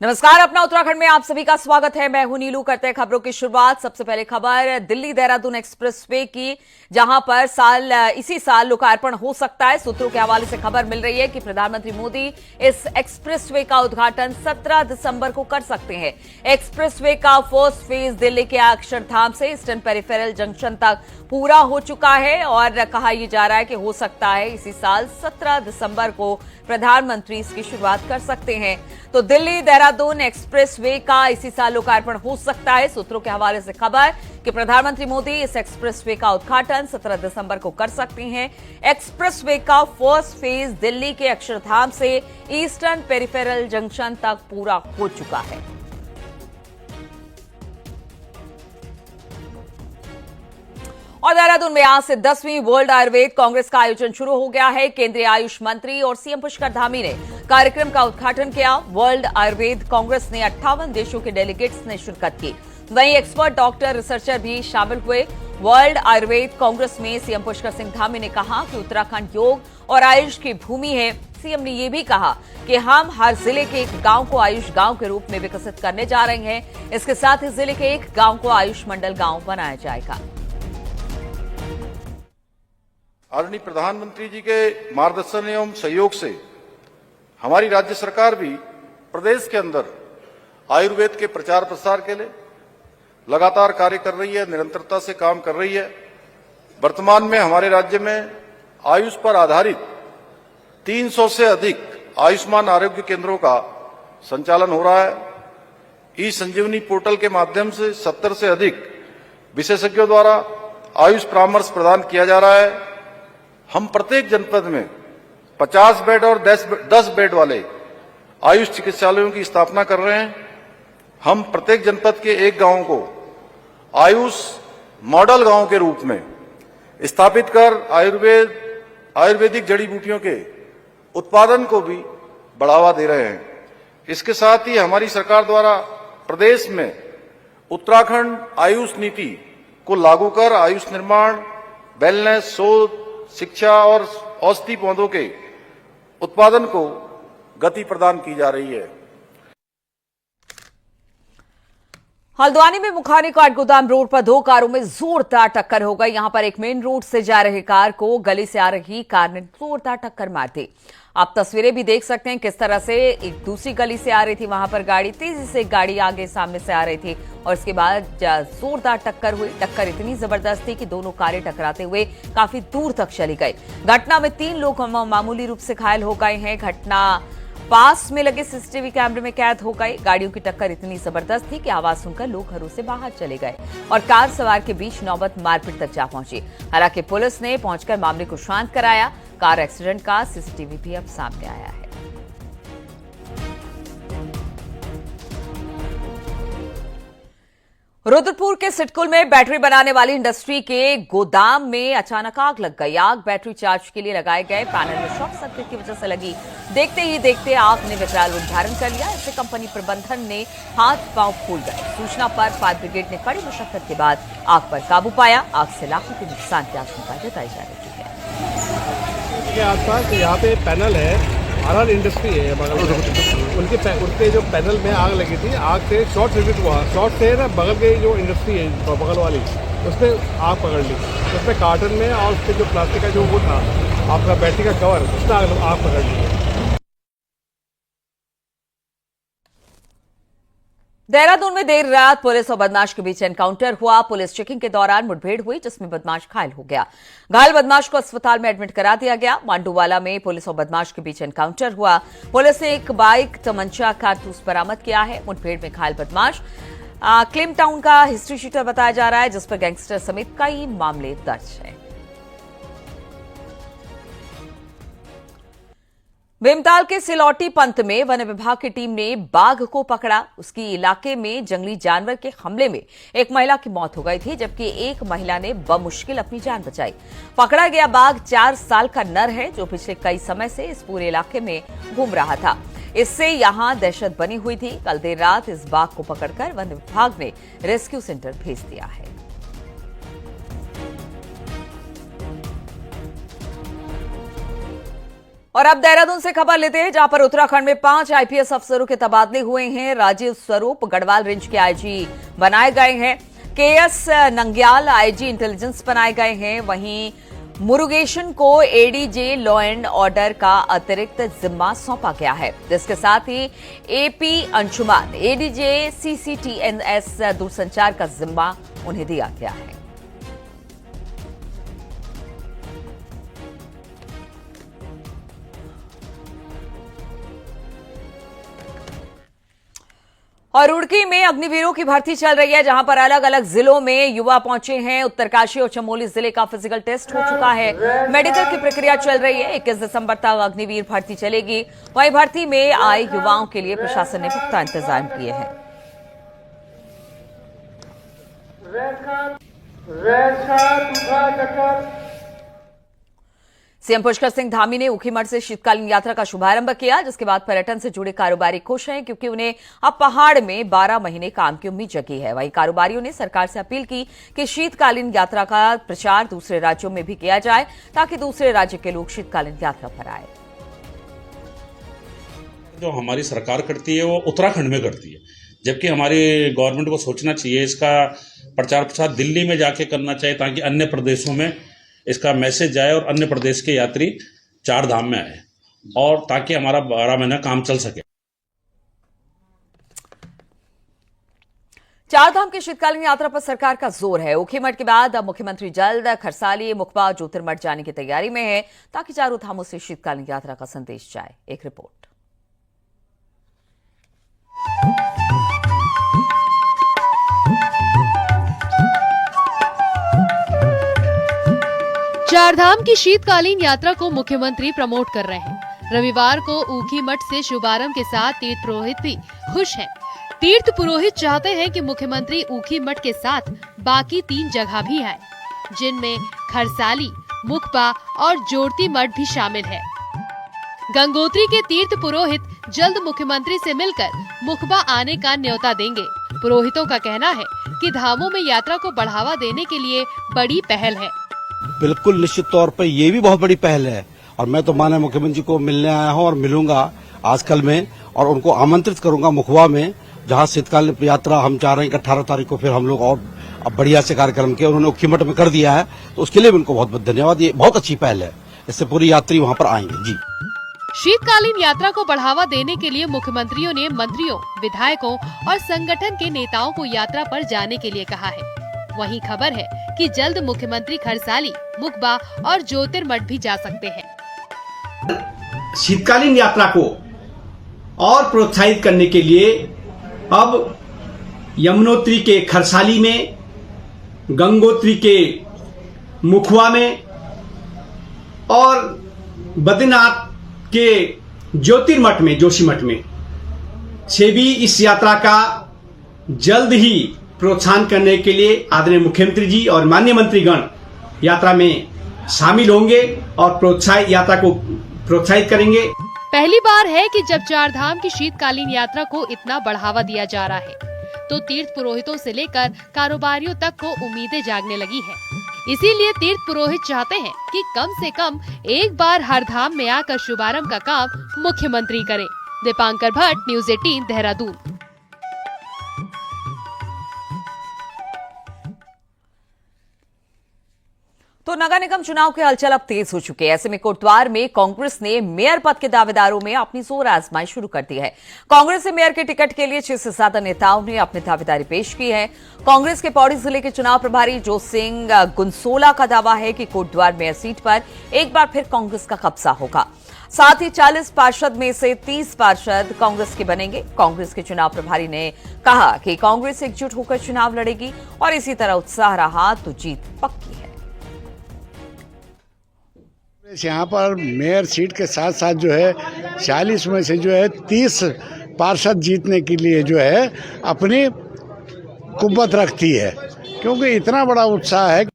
नमस्कार, अपना उत्तराखंड में आप सभी का स्वागत है। मैं हूं नीलू। करते हैं खबरों की शुरुआत। सबसे पहले खबर दिल्ली देहरादून एक्सप्रेसवे की, जहां पर इसी साल लोकार्पण हो सकता है। सूत्रों के हवाले से खबर मिल रही है कि प्रधानमंत्री मोदी इस एक्सप्रेसवे का उद्घाटन 17 दिसंबर को कर सकते हैं। एक्सप्रेसवे का फर्स्ट फेज दिल्ली के अक्षरधाम से ईस्टर्न पेरिफेरल जंक्शन तक पूरा हो चुका है और कहा यह जा रहा है कि हो सकता है इसी साल 17 दिसंबर को प्रधानमंत्री इसकी शुरुआत कर सकते हैं। तो दिल्ली देहरादून एक्सप्रेसवे का इसी साल लोकार्पण हो सकता है। सूत्रों के हवाले से खबर कि प्रधानमंत्री मोदी इस एक्सप्रेसवे का उद्घाटन 17 दिसंबर को कर सकते हैं। एक्सप्रेसवे का फर्स्ट फेज दिल्ली के अक्षरधाम से ईस्टर्न पेरिफेरल जंक्शन तक पूरा हो चुका है। और देहरादून में आज से 10वीं वर्ल्ड आयुर्वेद कांग्रेस का आयोजन शुरू हो गया है। केंद्रीय आयुष मंत्री और सीएम पुष्कर धामी ने कार्यक्रम का उद्घाटन किया। वर्ल्ड आयुर्वेद कांग्रेस ने 58 देशों के डेलीगेट्स ने शिरकत की। वहीं एक्सपर्ट, डॉक्टर, रिसर्चर भी शामिल हुए। वर्ल्ड आयुर्वेद कांग्रेस में सीएम पुष्कर सिंह धामी ने कहा कि उत्तराखंड योग और आयुष की भूमि है। सीएम ने यह भी कहा कि हम हर जिले के एक गांव को आयुष गांव के रूप में विकसित करने जा रहे हैं। इसके साथ ही जिले के एक गांव को आयुष मंडल गांव बनाया जाएगा। आदरणीय प्रधानमंत्री जी के मार्गदर्शन एवं सहयोग से हमारी राज्य सरकार भी प्रदेश के अंदर आयुर्वेद के प्रचार प्रसार के लिए लगातार कार्य कर रही है, निरंतरता से काम कर रही है। वर्तमान में हमारे राज्य में आयुष पर आधारित 300 से अधिक आयुष्मान आरोग्य केंद्रों का संचालन हो रहा है। ई संजीवनी पोर्टल के माध्यम से 70 से अधिक विशेषज्ञों द्वारा आयुष परामर्श प्रदान किया जा रहा है। हम प्रत्येक जनपद में 50 बेड और 10 बेड वाले आयुष चिकित्सालयों की स्थापना कर रहे हैं। हम प्रत्येक जनपद के एक गांव को आयुष मॉडल गांव के रूप में स्थापित कर आयुर्वेदिक जड़ी बूटियों के उत्पादन को भी बढ़ावा दे रहे हैं। इसके साथ ही हमारी सरकार द्वारा प्रदेश में उत्तराखंड आयुष नीति को लागू कर आयुष निर्माण, वेलनेस, शोध, शिक्षा और औषधि पौधों के उत्पादन को गति प्रदान की जा रही है। हल्द्वानी में मुखानी काठगोदाम रोड पर दो कारों में जोरदार टक्कर हो गई। यहां पर एक मेन रोड से जा रही कार को गली से आ रही कार ने जोरदार टक्कर मार दी। आप तस्वीरें भी देख सकते हैं किस तरह से एक दूसरी गली से आ रही थी, वहां पर गाड़ी तेजी से गाड़ी आगे सामने से आ रही थी और इसके बाद जोरदार टक्कर हुई। टक्कर इतनी जबरदस्त थी कि दोनों कारें टकराते हुए काफी दूर तक चली गई। घटना में 3 लोग मामूली रूप से घायल हो गए हैं। घटना पास में लगे सीसीटीवी कैमरे में कैद हो गई। गाड़ियों की टक्कर इतनी जबरदस्त थी कि आवाज सुनकर लोग घरों से बाहर चले गए और कार सवार के बीच नौबत मारपीट तक जा पहुंची। हालांकि पुलिस ने पहुंचकर मामले को शांत कराया। कार एक्सीडेंट का सीसीटीवी भी अब सामने आया है। रुद्रपुर के सिटकुल में बैटरी बनाने वाली इंडस्ट्री के गोदाम में अचानक आग लग गई। आग बैटरी चार्ज के लिए लगाए गए पैनल में शॉर्ट सर्किट की वजह से लगी। देखते ही देखते आग ने विकराल रूप धारण कर लिया। इससे कंपनी प्रबंधन ने हाथ पांव फूल गए। सूचना पर फायर ब्रिगेड ने कड़ी मशक्कत के बाद आग पर काबू पाया। आग से लाखों के नुकसान की आशंका जताई जा रही है। के आसपास यहाँ पे पैनल है, आरआर इंडस्ट्री है बगल में। उनके जो पैनल में आग लगी थी, आग से शॉर्ट सर्किट हुआ। शॉर्ट से ना बगल के जो इंडस्ट्री है बगल वाली, उसमें आग पकड़ ली। उसमें कार्टन में और उसके जो प्लास्टिक का जो वो था आपका बैटरी का कवर, उसमें आग पकड़ ली। देहरादून में देर रात पुलिस और बदमाश के बीच एनकाउंटर हुआ। पुलिस चेकिंग के दौरान मुठभेड़ हुई जिसमें बदमाश घायल हो गया। घायल बदमाश को अस्पताल में एडमिट करा दिया गया। मांडूवाला में पुलिस और बदमाश के बीच एनकाउंटर हुआ। पुलिस ने एक बाइक, तमंचा, कारतूस बरामद किया है। मुठभेड़ में घायल बदमाश क्लेम टाउन का हिस्ट्री शीटर बताया जा रहा है, जिस पर गैंगस्टर समेत कई मामले दर्ज हैं। भीमताल के सिलौटी पंत में वन विभाग की टीम ने बाघ को पकड़ा। उसकी इलाके में जंगली जानवर के हमले में एक महिला की मौत हो गई थी, जबकि एक महिला ने बमुश्किल अपनी जान बचाई। पकड़ा गया बाघ 4 साल का नर है, जो पिछले कई समय से इस पूरे इलाके में घूम रहा था। इससे यहां दहशत बनी हुई थी। कल देर रात इस बाघ को पकड़कर वन विभाग ने रेस्क्यू सेंटर भेज दिया है। और अब देहरादून से खबर लेते हैं, जहां पर उत्तराखंड में 5 आईपीएस अफसरों के तबादले हुए हैं। राजीव स्वरूप गढ़वाल रेंज के आईजी बनाए गए हैं। केएस नंग्याल आईजी इंटेलिजेंस बनाए गए हैं। वहीं मुरुगेशन को एडीजे लॉ एंड ऑर्डर का अतिरिक्त जिम्मा सौंपा गया है, जिसके साथ ही एपी अंशुमान एडीजे सीसीटीएनएस दूरसंचार का जिम्मा उन्हें दिया गया है। और रुड़की में अग्निवीरों की भर्ती चल रही है, जहां पर अलग अलग जिलों में युवा पहुंचे हैं। उत्तरकाशी और चमोली जिले का फिजिकल टेस्ट हो चुका है। मेडिकल की प्रक्रिया चल रही है। 21 दिसंबर तक अग्निवीर भर्ती चलेगी। वहीं भर्ती में आए युवाओं के लिए प्रशासन ने पुख्ता इंतजाम किए हैं। सीएम पुष्कर सिंह धामी ने ऊखीमठ से शीतकालीन यात्रा का शुभारंभ किया, जिसके बाद पर्यटन से जुड़े कारोबारी खुश हैं, क्योंकि उन्हें अब पहाड़ में 12 महीने काम की उम्मीद जगी है। वहीं कारोबारियों ने सरकार से अपील की कि शीतकालीन यात्रा का प्रचार दूसरे राज्यों में भी किया जाए, ताकि दूसरे राज्य के लोग शीतकालीन यात्रा पर आए। जो हमारी सरकार करती है वो उत्तराखंड में करती है, जबकि हमारी गवर्नमेंट को सोचना चाहिए इसका प्रचार प्रसार दिल्ली में जाके करना चाहिए, ताकि अन्य प्रदेशों में इसका मैसेज जाए और अन्य प्रदेश के यात्री 4 धाम में आए, और ताकि हमारा 12 महीना काम चल सके। 4 धाम की शीतकालीन यात्रा पर सरकार का जोर है। ऊखीमठ के बाद अब मुख्यमंत्री जल्द खरसाली, मुखबा, ज्योतिर्मठ जाने की तैयारी में है, ताकि चारों धामों से शीतकालीन यात्रा का संदेश जाए। एक रिपोर्ट। चारधाम की शीतकालीन यात्रा को मुख्यमंत्री प्रमोट कर रहे हैं। रविवार को ऊखीमठ से शुभारंभ के साथ तीर्थ पुरोहित भी खुश हैं। तीर्थ पुरोहित चाहते हैं कि मुख्यमंत्री ऊखीमठ के साथ बाकी 3 जगह भी आए, जिनमें खरसाली, मुखबा और जोरतीमठ भी शामिल है। गंगोत्री के तीर्थ पुरोहित जल्द मुख्यमंत्री से मिलकर मुखबा आने का न्योता देंगे। पुरोहितों का कहना है कि धामों में यात्रा को बढ़ावा देने के लिए बड़ी पहल है। बिल्कुल निश्चित तौर पर ये भी बहुत बड़ी पहल है, और मैं तो माननीय मुख्यमंत्री को मिलने आया हूँ और मिलूंगा आजकल में, और उनको आमंत्रित करूंगा मुखबा में, जहाँ शीतकालीन यात्रा हम चाह रहे हैं कि 18 तारीख को फिर हम लोग और बढ़िया से कार्यक्रम किया। उन्होंने ऊखीमठ में कर दिया है, तो उसके लिए भी उनको बहुत बहुत धन्यवाद। ये बहुत अच्छी पहल है, इससे पूरी यात्री वहाँ पर आएंगे। जी, शीतकालीन यात्रा को बढ़ावा देने के लिए मुख्यमंत्रियों ने मंत्रियों, विधायकों और संगठन के नेताओं को यात्रा पर जाने के लिए कहा है। वहीं खबर है कि जल्द मुख्यमंत्री खरसाली, मुखबा और ज्योतिर्मठ भी जा सकते हैं। शीतकालीन यात्रा को और प्रोत्साहित करने के लिए अब यमुनोत्री के खरसाली में, गंगोत्री के मुखबा में और बद्रीनाथ के ज्योतिर्मठ में, जोशीमठ में से भी इस यात्रा का जल्द ही प्रोत्साहन करने के लिए आदरणीय मुख्यमंत्री जी और माननीय मंत्रीगण यात्रा में शामिल होंगे और यात्रा को प्रोत्साहित करेंगे। पहली बार है कि जब 4 धाम की शीतकालीन यात्रा को इतना बढ़ावा दिया जा रहा है, तो तीर्थ पुरोहितों से लेकर कारोबारियों तक को उम्मीदें जागने लगी है। इसीलिए तीर्थ पुरोहित चाहते हैं कि कम से कम एक बार हर धाम में आकर शुभारंभ का काम मुख्यमंत्री करें। दीपांकर भट्ट, न्यूज़ 18, देहरादून। तो नगर निगम चुनाव के हलचल अब तेज हो चुके हैं। ऐसे में कोटद्वार में कांग्रेस ने मेयर पद के दावेदारों में अपनी जोर आजमाई शुरू कर दी है। कांग्रेस से मेयर के टिकट के लिए 6 से ज्यादा नेताओं ने अपनी दावेदारी पेश की है। कांग्रेस के पौड़ी जिले के चुनाव प्रभारी जोत सिंह गुनसोला का दावा है कि कोटद्वार मेयर सीट पर एक बार फिर कांग्रेस का कब्जा होगा। साथ ही 40 पार्षद में से 30 पार्षद कांग्रेस के बनेंगे। कांग्रेस के चुनाव प्रभारी ने कहा कि कांग्रेस एकजुट होकर चुनाव लड़ेगी, और इसी तरह उत्साह रहा तो जीत पक्की है। यहाँ पर मेयर सीट के साथ साथ जो है 40 में से जो है 30 पार्षद जीतने के लिए जो है अपनी कुव्वत रखती है, क्योंकि इतना बड़ा उत्साह है।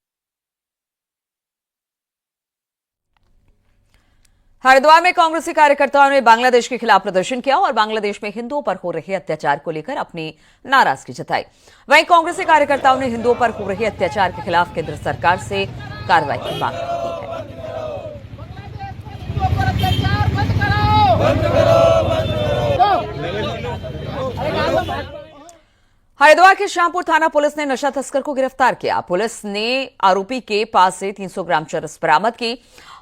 हरिद्वार में कांग्रेसी कार्यकर्ताओं ने बांग्लादेश के खिलाफ प्रदर्शन किया और बांग्लादेश में हिंदुओं पर हो रहे अत्याचार को लेकर अपनी नाराजगी जताई। वहीं कांग्रेसी कार्यकर्ताओं ने हिंदुओं पर हो रहे अत्याचार के खिलाफ केंद्र सरकार से कार्रवाई की मांग की है। हरिद्वार के श्यामपुर थाना पुलिस ने नशा तस्कर को गिरफ्तार किया। पुलिस ने आरोपी के पास से 300 ग्राम चरस बरामद की।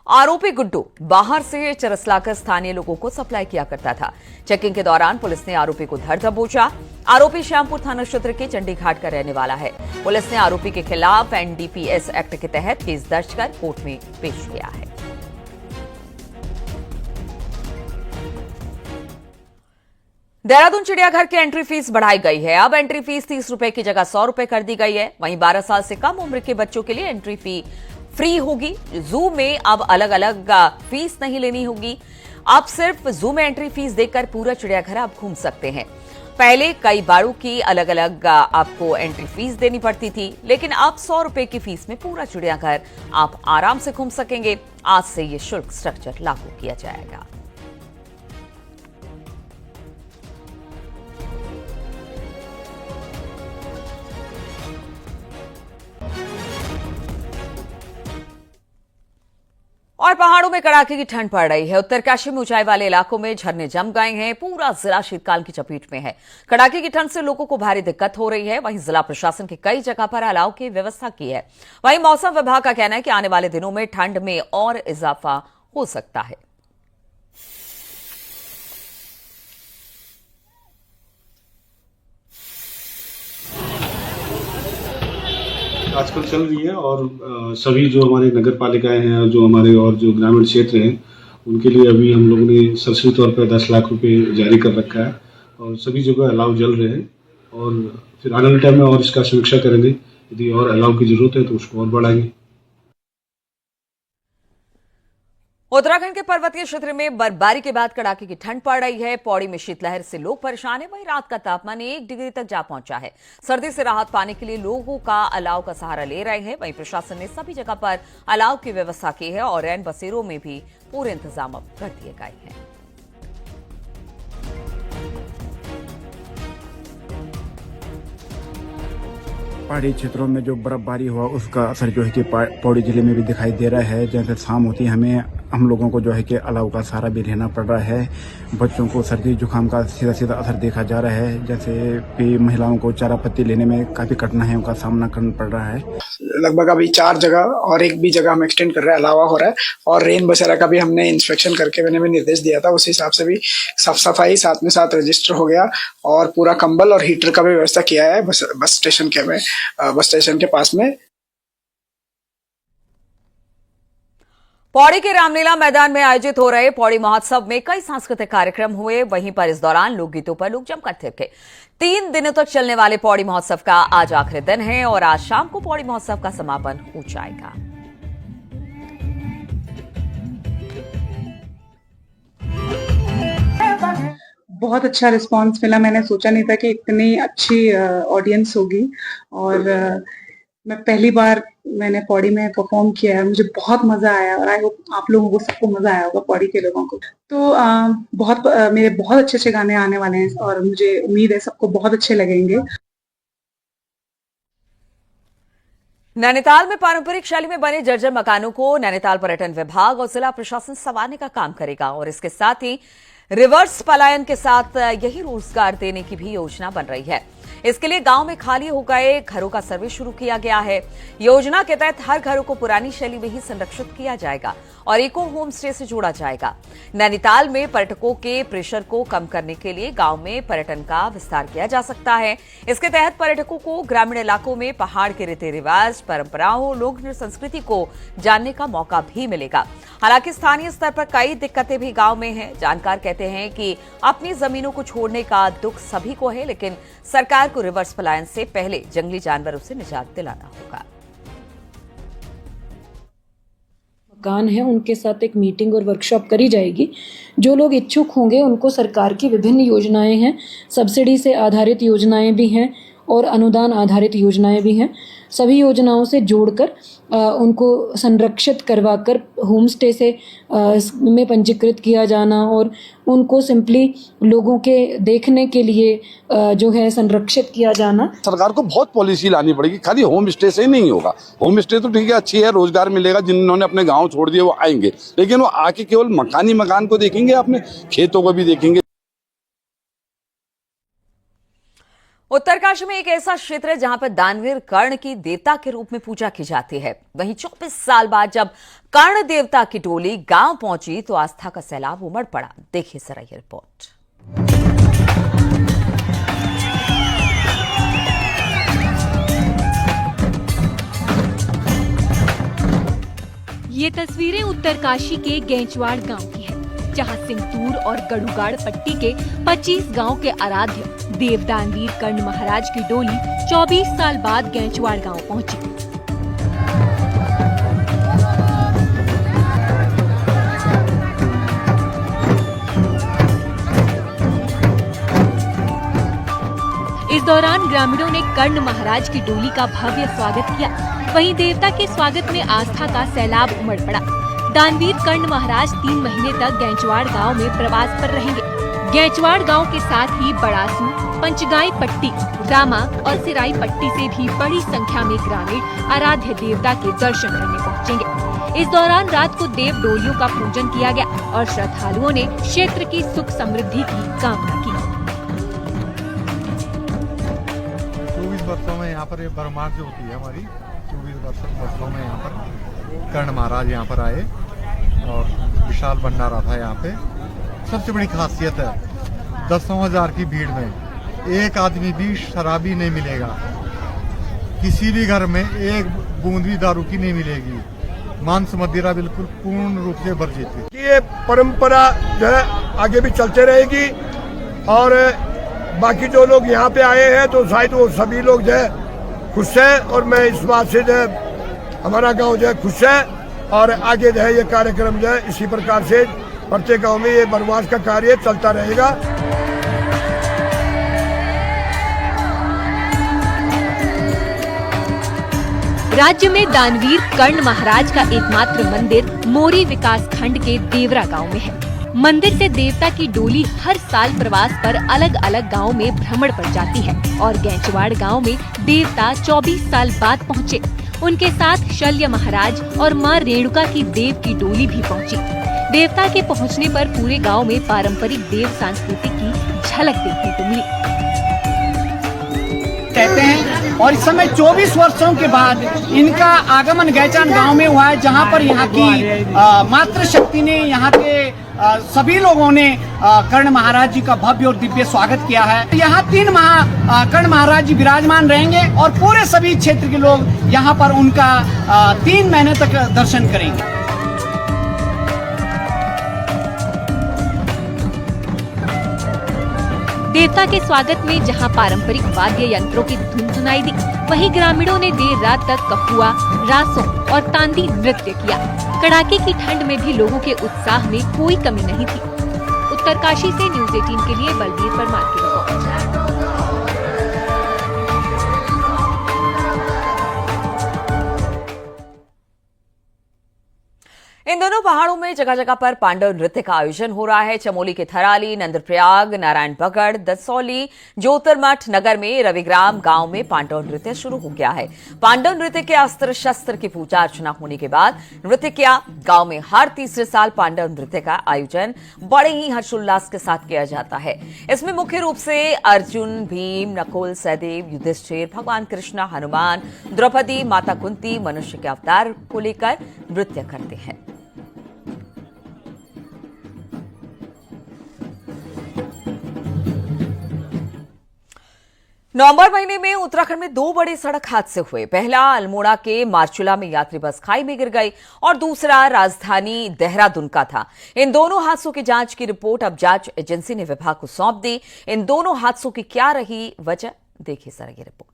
आरोपी गुड्डू बाहर से चरस लाकर स्थानीय लोगों को सप्लाई किया करता था। चेकिंग के दौरान पुलिस ने आरोपी को धर दबोचा। आरोपी श्यामपुर थाना क्षेत्र के चंडीघाट का रहने वाला है। पुलिस ने आरोपी के खिलाफ एनडीपीएस एक्ट के तहत केस दर्ज कर कोर्ट में पेश किया है। देहरादून चिड़ियाघर की एंट्री फीस बढ़ाई गई है। अब एंट्री फीस 30 रुपए की जगह 100 रुपए कर दी गई है। वहीं 12 साल से कम उम्र के बच्चों के लिए एंट्री फी फ्री होगी। जू में अब अलग अलग फीस नहीं लेनी होगी। अब सिर्फ जू में एंट्री फीस देकर पूरा चिड़ियाघर आप घूम सकते हैं। पहले कई बाड़ों की अलग अलग आपको एंट्री फीस देनी पड़ती थी, लेकिन अब 100 रुपए की फीस में पूरा चिड़ियाघर आप आराम से घूम सकेंगे। आज से ये शुल्क स्ट्रक्चर लागू किया जाएगा। और पहाड़ों में कड़ाके की ठंड पड़ रही है। उत्तरकाशी में ऊंचाई वाले इलाकों में झरने जम गए हैं। पूरा जिला शीतकाल की चपेट में है। कड़ाके की ठंड से लोगों को भारी दिक्कत हो रही है। वहीं जिला प्रशासन की कई जगह पर अलाव की व्यवस्था की है। वहीं मौसम विभाग का कहना है कि आने वाले दिनों में ठंड में और इजाफा हो सकता है। आजकल चल रही है और सभी जो हमारे नगर पालिकाएं हैं, जो हमारे और जो ग्रामीण क्षेत्र हैं, उनके लिए अभी हम लोगों ने सरसरी तौर पर 10 लाख रुपए जारी कर रखा है और सभी जगह अलाव जल रहे हैं। और फिर आने वाले टाइम में और इसका समीक्षा करेंगे। यदि और अलाव की जरूरत है तो उसको और बढ़ाएंगे। उत्तराखंड के पर्वतीय क्षेत्र में बर्फबारी के बाद कड़ाके की ठंड पड़ रही है। पौड़ी में शीतलहर से लोग परेशान हैं। वहीं रात का तापमान 1 डिग्री तक जा पहुंचा है। सर्दी से राहत पाने के लिए लोगों का अलाव का सहारा ले रहे हैं। वहीं प्रशासन ने सभी जगह पर अलाव की व्यवस्था की है और रैन बसेरों में भी पूरे इंतजाम कर दिए गए हैं। पहाड़ी क्षेत्रों में जो बर्फबारी हुआ उसका असर जो है कि पौड़ी जिले में भी दिखाई दे रहा है। जैसे शाम होती है हम लोगों को जो है कि अलाव का सहारा भी रहना पड़ रहा है। बच्चों को सर्दी जुकाम का सीधा सीधा असर देखा जा रहा है। जैसे कि महिलाओं को चारा पत्ती लेने में काफी कठिनाइयों का सामना करना पड़ रहा है। लगभग अभी 4 जगह और एक भी जगह हम एक्सटेंड कर रहे हैं, अलावा हो रहा है। और रेन बसेरा का भी हमने इंस्पेक्शन करके मैंने भी निर्देश दिया था। उस हिसाब से भी साफ सफाई साथ में साथ रजिस्टर हो गया और पूरा कंबल और हीटर का भी व्यवस्था किया है बस स्टेशन के पास में। पौड़ी के रामलीला मैदान में आयोजित हो रहे पौड़ी महोत्सव में कई सांस्कृतिक कार्यक्रम हुए। वहीं पर इस दौरान लोकगीतों पर लोग जमकर थिरके। 3 दिनों तक चलने वाले पौड़ी महोत्सव का आज आखिरी दिन है और आज शाम को पौड़ी महोत्सव का समापन हो जाएगा। बहुत अच्छा रिस्पांस मिला। मैंने सोचा नहीं था कि इतनी अच्छी ऑडियंस होगी और मैं पहली बार मैंने पौड़ी में परफॉर्म किया है। मुझे बहुत मजा आया और आई होप आप लोगों को सबको मजा आया होगा, पौड़ी के लोगों को। तो मेरे बहुत अच्छे गाने आने वाले हैं और मुझे उम्मीद है सबको बहुत अच्छे लगेंगे। नैनीताल में पारंपरिक शैली में बने जर्जर मकानों को नैनीताल पर्यटन विभाग और जिला प्रशासन संवारने का काम करेगा और इसके साथ ही रिवर्स पलायन के साथ यही रोजगार देने की भी योजना बन रही है। इसके लिए गांव में खाली हो गए घरों का सर्वे शुरू किया गया है। योजना के तहत हर घरों को पुरानी शैली में ही संरक्षित किया जाएगा और इको होम स्टे से जोड़ा जाएगा। नैनीताल में पर्यटकों के प्रेशर को कम करने के लिए गांव में पर्यटन का विस्तार किया जा सकता है। इसके तहत पर्यटकों को ग्रामीण इलाकों में पहाड़ के रीति रिवाज, परंपराओं, लोक संस्कृति को जानने का मौका भी मिलेगा। हालांकि स्थानीय स्तर पर कई दिक्कतें भी गांव में हैं। जानकार कहते हैं कि अपनी जमीनों को छोड़ने का दुख सभी को है, लेकिन सरकार को रिवर्स पलायन से पहले जंगली जानवरों से निजात दिलाना होगा। मकान है उनके साथ एक मीटिंग और वर्कशॉप करी जाएगी। जो लोग इच्छुक होंगे उनको सरकार की विभिन्न योजनाएं हैं, सब्सिडी से आधारित योजनाएं भी हैं और अनुदान आधारित योजनाएं भी हैं। सभी योजनाओं से जोड़कर उनको संरक्षित करवाकर होम स्टे से में पंजीकृत किया जाना और उनको सिंपली लोगों के देखने के लिए जो है संरक्षित किया जाना। सरकार को बहुत पॉलिसी लानी पड़ेगी। खाली होम स्टे से ही नहीं होगा। होम स्टे तो ठीक है, अच्छी है, रोजगार मिलेगा, जिन्होंने अपने गांव छोड़ दिए वो आएंगे, लेकिन वो आके केवल मकान को देखेंगे, अपने खेतों को भी देखेंगे। उत्तरकाशी में एक ऐसा क्षेत्र है जहां पर दानवीर कर्ण की देवता के रूप में पूजा की जाती है। वहीं 24 साल बाद जब कर्ण देवता की टोली गांव पहुंची तो आस्था का सैलाब उमड़ पड़ा। देखिए जरा ये रिपोर्ट। ये तस्वीरें उत्तरकाशी के गैंचवाड़ गांव की हैं, जहां सिंगतूर और गढ़ुगाड़ पट्टी के 25 गांव के आराध्य देव दानवीर कर्ण महाराज की डोली 24 साल बाद गैंचवाड़ गांव पहुंची। इस दौरान ग्रामीणों ने कर्ण महाराज की डोली का भव्य स्वागत किया। वहीं देवता के स्वागत में आस्था का सैलाब उमड़ पड़ा। दानवीर कर्ण महाराज 3 महीने तक गैंचवाड़ गांव में प्रवास पर रहेंगे। गैंचवाड़ गांव के साथ ही बड़ासू, पंचगाई पट्टी, रामा और सिराई पट्टी से भी बड़ी संख्या में ग्रामीण आराध्य देवता के दर्शन करने पहुंचेंगे। इस दौरान रात को देव डोलियों का पूजन किया गया और श्रद्धालुओं ने क्षेत्र की सुख समृद्धि की कामना की। 24 वर्षों में यहाँ पर ये भरमार जो होती है हमारी 24 वर्षों में यहाँ पर कर्ण महाराज यहाँ पर आए और विशाल भंडारा था यहाँ पे। सबसे बड़ी खासियत है 10,000 की भीड़ में एक आदमी भी शराबी नहीं मिलेगा। किसी भी घर में एक बूंद भी दारू की नहीं मिलेगी। मांस मदिरा बिल्कुल पूर्ण रूप से वर्जित है। ये परंपरा जो है आगे भी चलते रहेगी और बाकी जो लोग यहाँ पे आए हैं तो शायद वो सभी लोग जो है खुश है और मैं इस बात से जो है हमारा गांव जो है खुश है और आगे जो है ये कार्यक्रम जो है इसी प्रकार से प्रत्येक गांव में ये वनवास का कार्य चलता रहेगा। राज्य में दानवीर कर्ण महाराज का एकमात्र मंदिर मोरी विकास खंड के देवरा गांव में है। मंदिर से देवता की डोली हर साल प्रवास पर अलग अलग गांव में भ्रमण पर जाती है और गैंचवाड़ गांव में देवता 24 साल बाद पहुंचे। उनके साथ शल्य महाराज और मां रेणुका की देव की डोली भी पहुंची। देवता के पहुंचने पर पूरे गांव में पारंपरिक देव संस्कृति की झलक देखने को मिली। कहते हैं और इस समय 24 वर्षों के बाद इनका आगमन गैचान गांव में हुआ है, जहां पर यहाँ की मातृ शक्ति ने यहाँ के सभी लोगों ने कर्ण महाराज जी का भव्य और दिव्य स्वागत किया है। यहाँ 3 कर्ण महाराज जी विराजमान रहेंगे और पूरे सभी क्षेत्र के लोग यहाँ पर उनका 3 महीने तक दर्शन करेंगे। देवता के स्वागत में जहां पारंपरिक वाद्य यंत्रों की धुन सुनाई दी, वहीं ग्रामीणों ने देर रात तक कफुआ, रासों और तांदी नृत्य किया। कड़ाके की ठंड में भी लोगों के उत्साह में कोई कमी नहीं थी। उत्तरकाशी से न्यूज़ 18 के लिए बलबीर परमार की रिपोर्ट। इन दोनों पहाड़ों में जगह जगह पर पांडव नृत्य का आयोजन हो रहा है। चमोली के थराली, नंदप्रयाग, नारायण बगड़, दसौली, ज्योतिर्मठ नगर में रविग्राम गांव में पांडव नृत्य शुरू हो गया है। पांडव नृत्य के अस्त्र शस्त्र की पूजा अर्चना होने के बाद नृत्य किया। गांव में हर तीसरे साल पांडव नृत्य का आयोजन बड़े ही हर्षोल्लास के साथ किया जाता है। इसमें मुख्य रूप से अर्जुन, भीम, नकुल, सहदेव, युधिष्ठिर, भगवान कृष्ण, हनुमान, द्रौपदी, माता कुंती मनुष्य के अवतार को लेकर नृत्य करते हैं। नवंबर महीने में उत्तराखंड में 2 बड़े सड़क हादसे हुए। पहला अल्मोड़ा के मारचूला में यात्री बस खाई में गिर गई और दूसरा राजधानी देहरादून का था। इन दोनों हादसों की जांच की रिपोर्ट अब जांच एजेंसी ने विभाग को सौंप दी। इन दोनों हादसों की क्या रही वजह, देखिए जरा ये रिपोर्ट।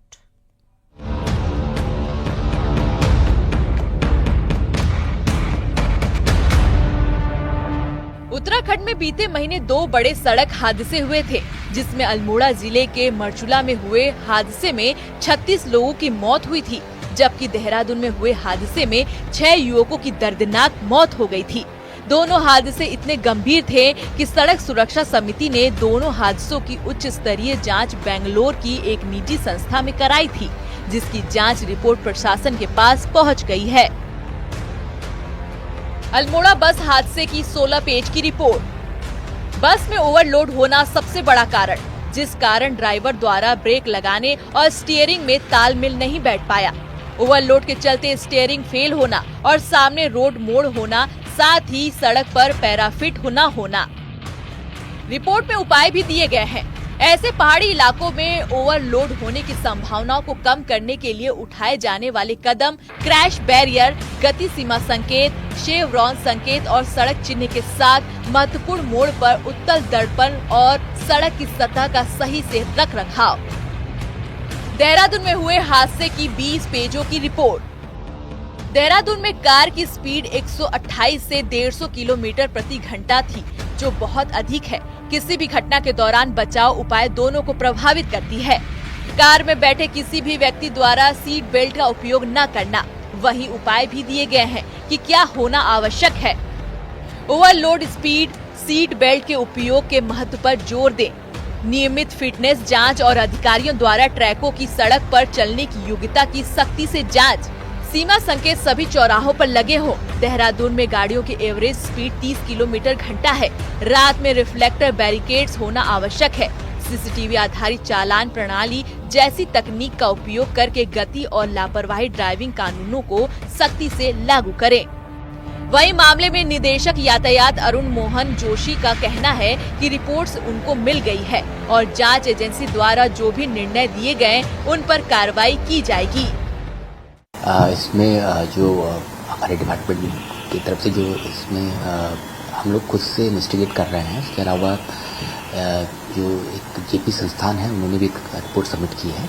उत्तराखंड में बीते महीने 2 बड़े सड़क हादसे हुए थे, जिसमें अल्मोड़ा जिले के मरचूला में हुए हादसे में 36 लोगों की मौत हुई थी, जबकि देहरादून में हुए हादसे में 6 युवकों की दर्दनाक मौत हो गई थी। दोनों हादसे इतने गंभीर थे कि सड़क सुरक्षा समिति ने दोनों हादसों की उच्च स्तरीय जांच बेंगलोर की एक निजी संस्था में कराई थी, जिसकी जांच रिपोर्ट प्रशासन के पास पहुंच गई है। अल्मोड़ा बस हादसे की 16 पेज की रिपोर्ट। बस में ओवरलोड होना सबसे बड़ा कारण। जिस कारण ड्राइवर द्वारा ब्रेक लगाने और स्टीयरिंग में तालमेल नहीं बैठ पाया। ओवरलोड के चलते स्टीयरिंग फेल होना और सामने रोड मोड़ होना, साथ ही सड़क पर पैराफिट होना। रिपोर्ट में उपाय भी दिए गए हैं। ऐसे पहाड़ी इलाकों में ओवरलोड होने की संभावनाओं को कम करने के लिए उठाए जाने वाले कदम क्रैश बैरियर, गति सीमा संकेत, शेवरॉन संकेत और सड़क चिन्ह के साथ महत्वपूर्ण मोड़ पर उत्तल दर्पण और सड़क की सतह का सही से रखरखाव। देहरादून में हुए हादसे की 20 पेजों की रिपोर्ट। देहरादून में कार की स्पीड 128 से 150 किलोमीटर प्रति घंटा थी, जो बहुत अधिक है। किसी भी घटना के दौरान बचाव उपाय दोनों को प्रभावित करती है। कार में बैठे किसी भी व्यक्ति द्वारा सीट बेल्ट का उपयोग न करना। वही उपाय भी दिए गए हैं कि क्या होना आवश्यक है। ओवरलोड स्पीड, सीट बेल्ट के उपयोग के महत्व पर जोर दें। नियमित फिटनेस जांच और अधिकारियों द्वारा ट्रैकों की सड़क पर चलने की योग्यता की सख्ती से जांच। सीमा संकेत सभी चौराहों पर लगे हो। देहरादून में गाड़ियों की एवरेज स्पीड 30 किलोमीटर घंटा है। रात में रिफ्लेक्टर बैरिकेड्स होना आवश्यक है। सीसीटीवी आधारित चालान प्रणाली जैसी तकनीक का उपयोग करके गति और लापरवाही ड्राइविंग कानूनों को सख्ती से लागू करें। वहीं मामले में निदेशक यातायात अरुण मोहन जोशी का कहना है कि रिपोर्ट्स उनको मिल गई है और जांच एजेंसी द्वारा जो भी निर्णय दिए गए उन पर कार्रवाई की जाएगी। इसमें जो हमारे डिपार्टमेंट की तरफ से जो इसमें हम लोग खुद से इन्वेस्टिगेट कर रहे हैं। इसके अलावा जो एक जेपी संस्थान है, उन्होंने भी एक रिपोर्ट सबमिट की है।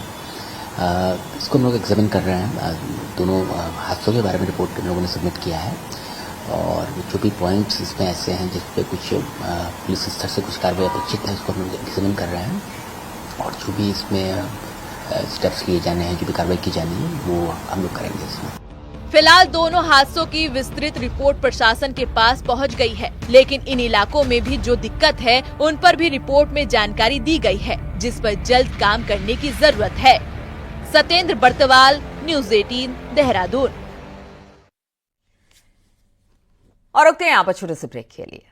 इसको हम लोग एग्जामिन कर रहे हैं। दोनों हादसों के बारे में रिपोर्ट हम लोगों ने सबमिट किया है और जो भी पॉइंट्स इसमें ऐसे हैं जिस पे कुछ पुलिस स्तर से कुछ कार्रवाई अपेक्षित है, इसको हम लोग एग्जामिन कर रहे हैं और जो भी इसमें स्टेप्स लिए जाने हैं, जो भी कार्रवाई की जानी है, वो हम लोग करेंगे इसमें। फिलहाल दोनों हादसों की विस्तृत रिपोर्ट प्रशासन के पास पहुंच गई है, लेकिन इन इलाकों में भी जो दिक्कत है उन पर भी रिपोर्ट में जानकारी दी गई है, जिस पर जल्द काम करने की जरूरत है। सत्येंद्र बर्तवाल, न्यूज़ 18, देहरादून। और रुकते हैं यहाँ पर छोटे से ब्रेक के लिए।